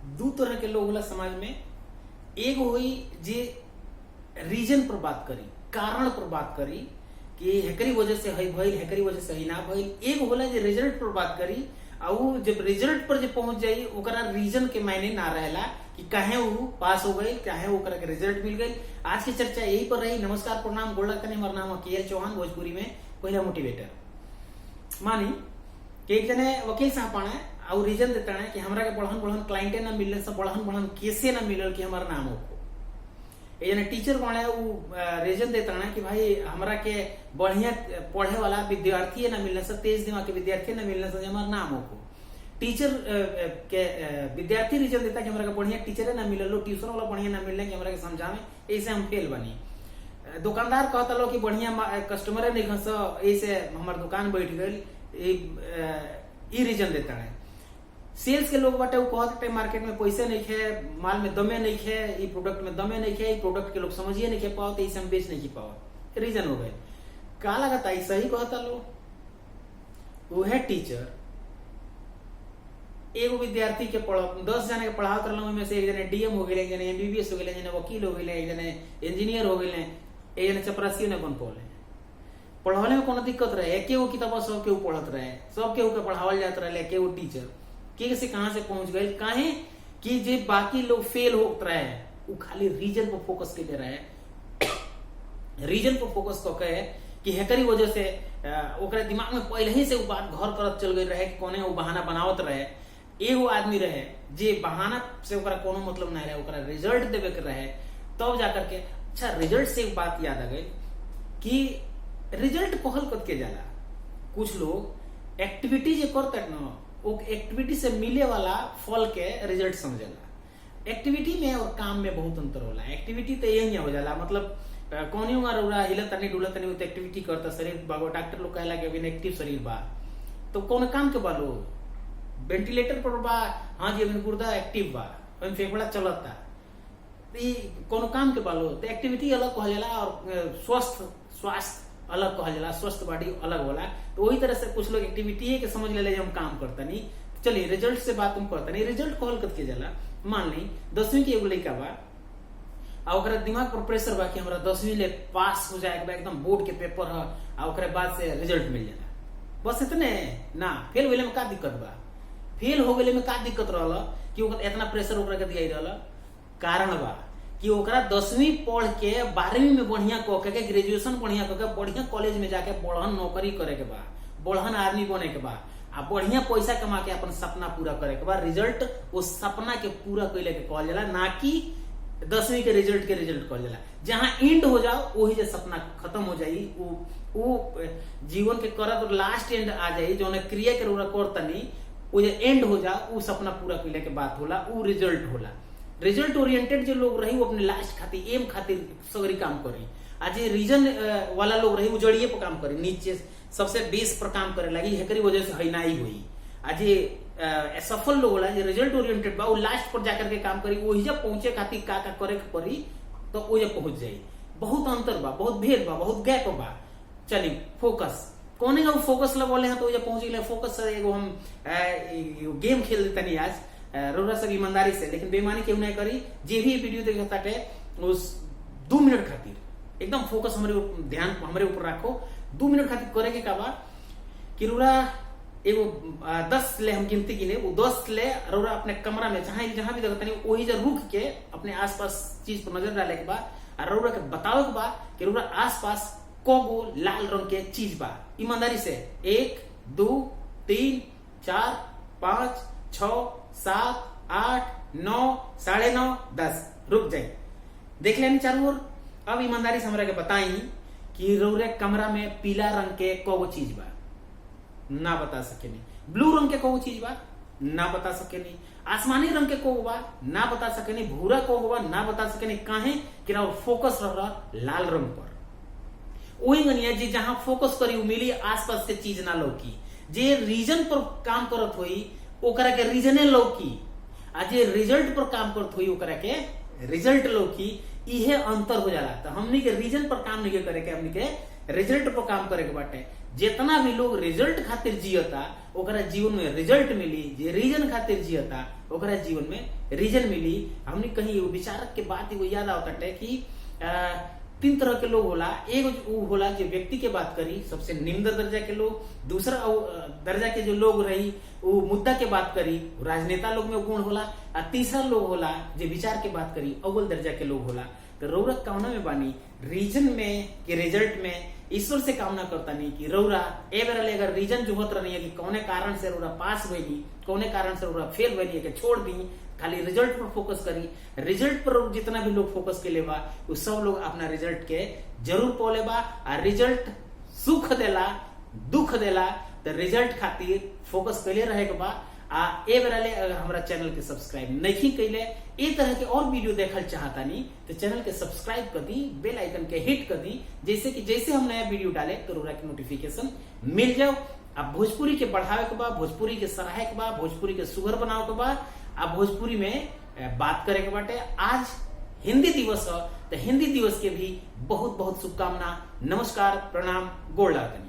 दू तरह के लोग होला समाज में। एक हुई जे रीजन पर बात करी, कारण पर बात करी कि हेकरी वजह से हई भइल, हेकरी वजह से हई ना भइल। एक होला जे रिजल्ट पर बात करी और जब रिजल्ट पर जे पहुंच जाई ओकरा रीजन के मायने ना रहेला कि काहे वो पास हो गई, काहे ओकरा के रिजल्ट मिल गई। आज की चर्चा यही पर रही। नमस्कार, प्रणाम, गोल्डा कने, हमारा नाम केएल चौहान, भोजपुरी में पहला मोटिवेटर। मानी कि एक जने वकील साहब पाने और रीजन देता है कि हमरा के बढ़न बढ़न क्लाइंटे ना मिलने से, बढ़न बढ़न केसे ना मिलल कि हमारा नाम हो। ये जने टीचर बने वो रीजन देता है कि भाई हमरा के बढ़िया पढ़े वाला विद्यार्थी ना मिलने से, तेज दिमाग के विद्यार्थी ना मिलने से हमारा नाम हो। टीचर के विद्यार्थी रीजन देता कि हमरा के बढ़िया टीचर ना मिलल, ट्यूशन वाला बढ़िया ना मिलने कि हमरा के समझावे, ऐसे हम फेल बनी। दुकानदार कहता लो कि बढ़िया कस्टमर नहीं घस, ऐसे हमार दुकान बैठ गई, ई रीजन देता है। सेल्स के लोग बाटे वो कहते मार्केट में पैसे नहीं खे, माल में दमे नहीं खे, ई प्रोडक्ट में दमे नहीं खे, ई प्रोडक्ट के लोग समझिए नहीं खे पाओ, तो इसे हम बेच नहीं पाओ, रीजन हो गए। का लगता है सही कहता लो। वो है टीचर एगो विद्यार्थी के 10 जने के पढ़ावत रहल, में से एक जने डीएम हो गए, एक जने एमबीबीएस हो गए, एक जने वकील हो गए, एक जने इंजीनियर हो गए, एक जने चपरासी ने बन पौले। पढ़ाने में कोनो दिक्कत रहे, एके वो किताब सब के पढ़त रहे, सब के पढ़ावल जात रहे, एके वो टीचर के से कहां से पहुंच गए। काहे कि जे बाकी लोग फेल होत रहे वो खाली रीजन पर फोकस के दे रहे। रीजन पर फोकस करके कि हेकरी वजह से ओकरे दिमाग में पहले ही से वो बात घर करत चल गई रहे कि कोने वो बहाना बनावत रहे। एगो आदमी रहे जे बहाना से ओकरा कोनो मतलब नहीं रहे, ओकरा रिजल्ट देवे के रहे, तब जाकर के अच्छा रिजल्ट से एक बात याद आ गई कि रिजल्ट कहल कद के जाला। कुछ लोग एक्टिविटी जो करते ना, वो एक्टिविटी से मिले वाला फल के रिजल्ट समझेला। एक्टिविटी में और काम में बहुत अंतर होला। एक्टिविटी तो यही हो जाला, मतलब कौन उम्र उड़ा हिलत तनी डुलत तनी तो एक्टिविटी करता शरीर बागो। डॉक्टर लोग कहला कि अभी एक्टिव शरीर बा, तो कौन काम के बालो वेंटिलेटर पर बा, हाँ जी अभी गुर्दा एक्टिव बा, फेफड़ा चलता, कोनो काम के बालो। तो एक्टिविटी अलग कहा जाला और स्वास्थ्य अलग कहा जाला, स्वस्थ बॉडी अलग होला। तो वही तरह से कुछ लोग एक्टिविटी के समझ ले हम काम करता नहीं। चलिए रिजल्ट से बात हम करता नहीं। रिजल्ट कहल कद के जाला, मान ली 10वीं के एगो लड़का बा और दिमाग पर प्रेशर बा कि हमरा 10वीं ले पास हो जाए, एकदम बोर्ड के पेपर है और बाद से रिजल्ट मिल जाला, बस इतने ना। फेल होले में का दिक्कत बा? फेल हो गए में का दिक्कत रहला कि इतना प्रेशर ओकरा के दिया रहला? कारण बा कि ओकरा 10वीं पढ़ के 12वीं में बढ़िया कह के, ग्रेजुएशन बढ़िया कह के, बढ़िया कॉलेज में जाके बढ़न नौकरी करे के बा, बढ़न आर्मी बने के बा, आ बढ़िया पैसा कमा के अपन सपना पूरा करे के बा। रिजल्ट वो सपना के पूरा कैले के कहल जाला, ना कि 10वीं के रिजल्ट कहल जाला। जहां एंड हो जाओ वही जो सपना खत्म हो जाई, वो जीवन के करत लास्ट एंड आ जाई, जो क्रिया के करतनी वो जो एंड हो जाओ वो सपना पूरा कैले के बात होला, वो रिजल्ट होला। रिजल्ट ओरिएंटेड जो लोग रही वो अपने लास्ट खातिर, एम खातिर सगरी काम करी। आज रीजन वाला लोग रही वो जड़िए पर काम करी, नीचे सबसे बेस पर काम करे लगी, हेकरी वजह से हईनाई हुई। आज सफल लोग होला, रिजल्ट ओरिएंटेड बा, वो लास्ट पर जाकर के काम करी, वही जब पहुंचे खातिर का करे के पड़ी तो वो जब पहुंच जाई। बहुत अंतर बा, बहुत भेद बा, बहुत गैप बा। चलिए फोकस कौन है, फोकस लगवाले हैं तो जब पहुंच गए। फोकस एगो हम गेम खेल देते नहीं आज रोरा सब ईमानदारी से, लेकिन बेईमानी क्यों नहीं करी। जे भी वीडियो देखता है उस 2 मिनट खातिर एकदम फोकस हमारे ध्यान हमारे ऊपर रखो। 2 मिनट खातिर करे के का बा कि रोरा एगो 10 ले हम गिनती गिने, वो 10 ले रोरा अपने कमरा में जहां भी देखता नहीं वही जब रुक के अपने आसपास चीज पर नजर डाले के बाद रोरा के बताओ के बाद कि रोरा आसपास कोगो लाल रंग के चीज बा। ईमानदारी से 1 2 3 4 5 6 7 8 9 9:30 10 रुक जाए, देख लेनी चारों ओर। अब ईमानदारी से हमरा के बताई कि रौरे कमरा में पीला रंग के कोगो चीज बा, ना बता सके नहीं। ब्लू रंग के कोगो चीज बा, ना बता सके नहीं। आसमानी रंग के कोगो बा, ना बता सके नहीं। भूरा कोगो बा, ना बता सके नहीं। काहे कि फोकस रह लाल रंग पर। वही गनिया जी जहां फोकस करी मिली आसपास के चीज ना लौकी। जे रीजन पर काम करत हुई ओकरा के रीजने लौकी, आ जे रिजल्ट पर काम करत हुई ओकरा के रिजल्ट लौकी। इहे अंतर हो जाला। तो हमनी के रीजन पर काम नहीं करे के, हमनी के रिजल्ट पर काम करे के बाटे। जितना भी लोग रिजल्ट खातिर जियता ओकरा जीवन में रिजल्ट मिली, जे रीजन खातिर जियता ओकरा जीवन में रीजन मिली। हमने कहीं विचारक के बात एगो याद आवता कि 3 तरह के लोग होला। एगो वो होला जो व्यक्ति के बात करी, सबसे निम्न दर्जा के लोग। दूसरा दर्जा के जो लोग रही वो मुद्दा के बात करी, राजनेता लोग में गुण होला। और तीसरा लोग होला जो विचार के बात करी, अव्वल दर्जा के लोग होला। तो रौरा कामना में बानी, रीजन में कि रिजल्ट में ईश्वर से कामना करता नहीं कि रौरा ए बेर अगर रीजन जो होत रही है कि कौने कारण से रौरा पास भइली, कौने कारण से रौरा फेल भइली के छोड़ दी, खाली रिजल्ट पर फोकस करी। रिजल्ट पर जितना भी लोग फोकस के बा वो सब लोग अपना रिजल्ट के जरूर पौले बा। और रिजल्ट सुख देला दुख देला, तो रिजल्ट खातिर फोकस कैले रहे के बा। ए बेर अगर हमारा चैनल के सब्सक्राइब नहीं कैले, ए तरह के और वीडियो देखल चाहता नहीं तो चैनल के सब्सक्राइब कर दी, बेल आइकन के हिट कर दी, जैसे हम नया वीडियो डाले तो रोरा की नोटिफिकेशन मिल जाओ। अब भोजपुरी के बढ़ावे के बाद, भोजपुरी के सराहे के बाद, भोजपुरी के सुगर बनावे के बाद, अब भोजपुरी में बात करे के बाटे। आज हिंदी दिवस है तो हिंदी दिवस के भी बहुत बहुत शुभकामना, नमस्कार, प्रणाम, गोड़ लागतनी।